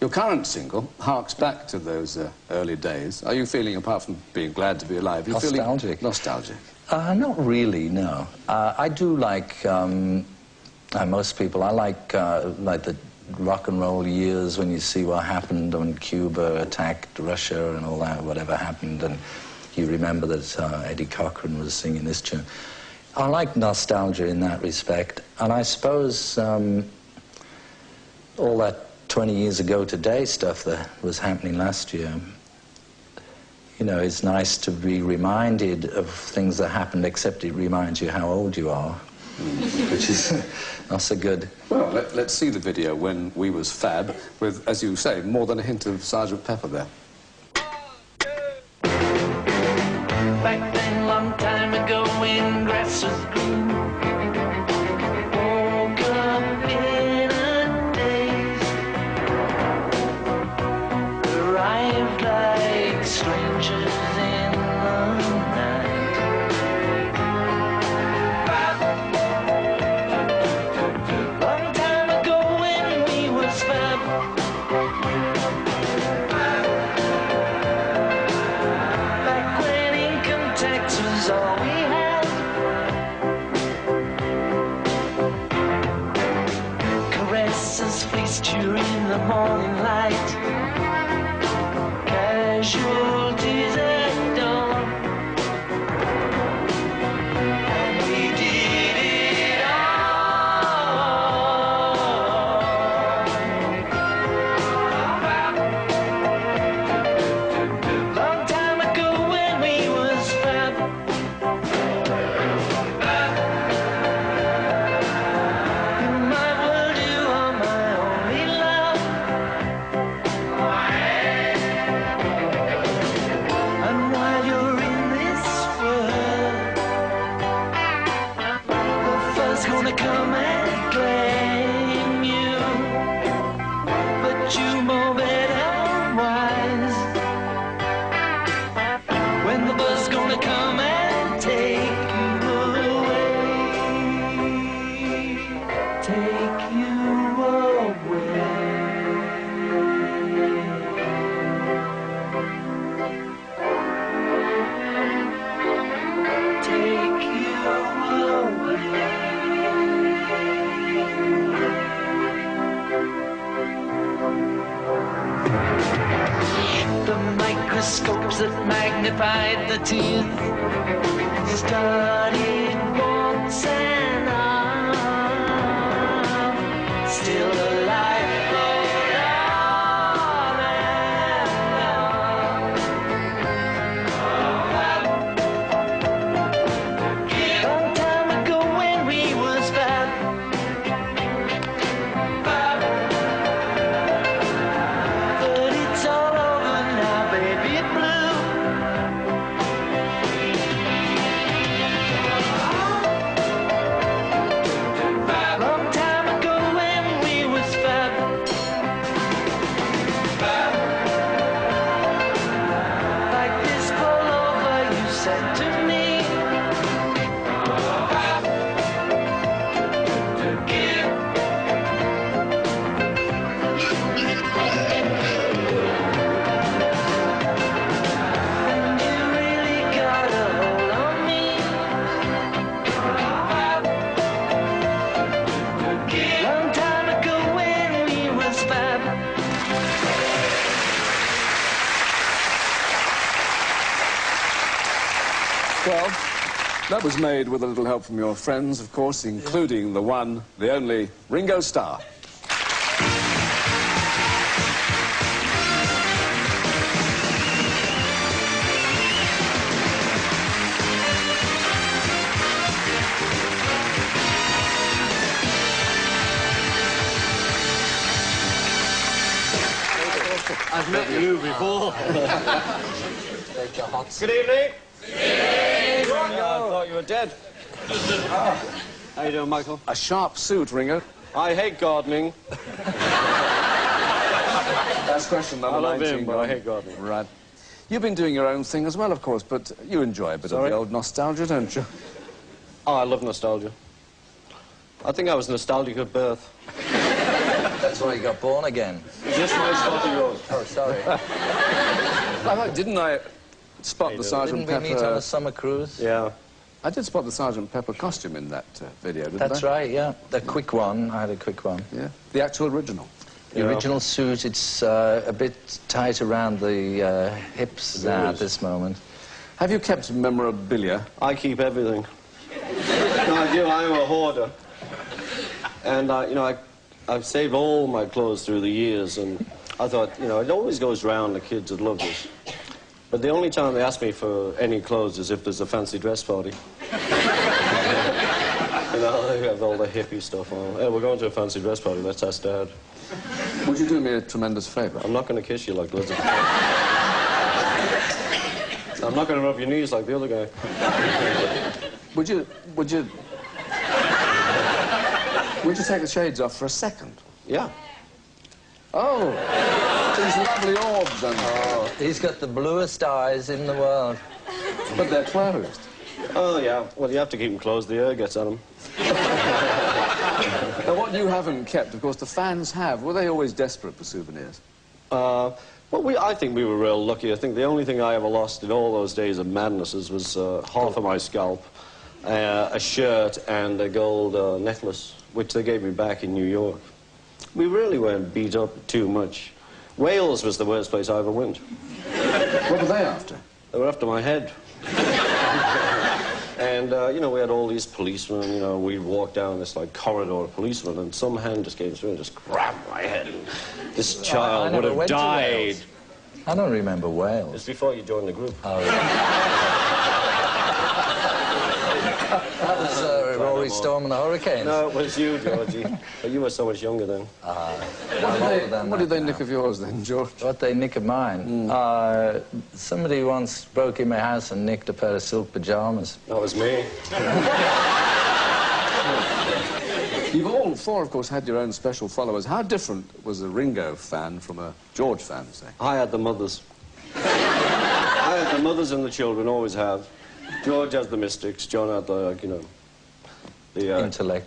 Your current single harks back to those early days. Are you feeling, apart from being glad to be alive, you're nostalgic? Feeling nostalgic? Not really, no. I do like, most people, I like the rock and roll years when you see what happened when Cuba attacked Russia and all that, whatever happened, and you remember that Eddie Cochran was singing this tune. I like nostalgia in that respect, and I suppose all that 20 years ago today stuff that was happening last year, you know, it's nice to be reminded of things that happened, except it reminds you how old you are, which is not so good. Well, let's see the video when we was fab, with, as you say, more than a hint of Sgt. Pepper there. Back then, long time ago, when grass was green, woke up in a daze, arrived like strangers in the night. Long time ago when we was fab, back when income tax was all we had, caresses fleeced you in the morning light, casualties at dawn, and we did it all. Long time ago when we was fab, in my world you are my only love, and while you're in this world, the first gonna come and claim you, but you know better wise, when the bus gonna come and take you away, take you away, take you away. The microscopes that magnified the teeth studied once and on, still alive, float on and on. Long time ago when we was fab, but it's all over now, baby blue. Long time ago when we was fab, like this pullover you said to me, and you really got a hold on me. Long time ago when we was fab. Well, that was made with a little help from your friends, of course, including the one, the only, Ringo Starr. I've met you before. Good evening. I thought you were dead. How you doing, Michael? A sharp suit, Ringo. I hate gardening. That's question number 19. I love him, but I hate gardening. Right. You've been doing your own thing as well, of course, but you enjoy a bit of the old nostalgia, don't you? Oh, I love nostalgia. I think I was nostalgic at birth. That's why you got born again. Just my spot of yours. Oh, sorry. Didn't I spot the Sergeant Didn't we meet on Pepper... a summer cruise? Yeah. I did spot the Sergeant Pepper costume in that video, didn't I? That's right, yeah. The quick one. I had a quick one. Yeah, the actual original. The original suit, it's a bit tight around the hips now at this moment. Have you kept memorabilia? I keep everything. No, I do. I'm a hoarder. And, you know, I've saved all my clothes through the years, and I thought, you know, it always goes round, the kids would love this. But the only time they ask me for any clothes is if there's a fancy dress party. You know, they have all the hippie stuff on. Hey, we're going to a fancy dress party, let's ask Dad. Would you do me a tremendous favour? I'm not going to kiss you like Elizabeth. I'm not going to rub your knees like the other guy. Would you take the shades off for a second? Yeah. Oh, these lovely orbs and... Oh, he's got the bluest eyes in the world. But they're closed. Oh, yeah. Well, you have to keep them closed. The air gets at them. Now, what you haven't kept, of course, the fans have. Were they always desperate for souvenirs? Well, I think we were real lucky. I think the only thing I ever lost in all those days of madnesses was half of my scalp, a shirt, and a gold necklace, which they gave me back in New York. We really weren't beat up too much. Wales was the worst place I ever went. What were they after? They were after my head. And, you know, we had all these policemen, you know, we'd walk down this, like, corridor of policemen, and some hand just came through and just grabbed my head. And this child would have died. I don't remember Wales. It's before you joined the group. Oh, yeah. That was Rory Storm and the Hurricanes. No, it was you, Georgie. But you were so much younger then. What did they nick of yours then, George? What they nick of mine? Somebody once broke in my house and nicked a pair of silk pajamas. That was me. You've all four, of course, had your own special followers. How different was a Ringo fan from a George fan, say? I had the mothers. I had the mothers and the children, always have. George has the mystics, John had the, you know, the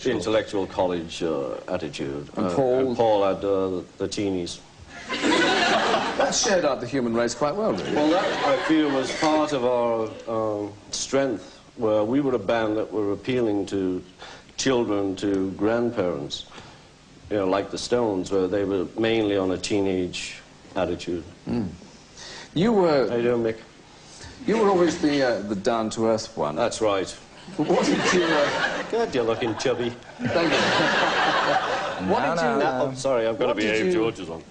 intellectual college attitude. And Paul? And Paul had the teenies. That shared out the human race quite well, really. Well, that, I feel, was part of our strength, where we were a band that were appealing to children, to grandparents, you know, like the Stones, where they were mainly on a teenage attitude. You were... How you doing, Mick? You were always the down-to-earth one. That's right. Wasn't you... God, you're looking chubby. Thank you. What did you... Oh, sorry, I've got to behave. George is on.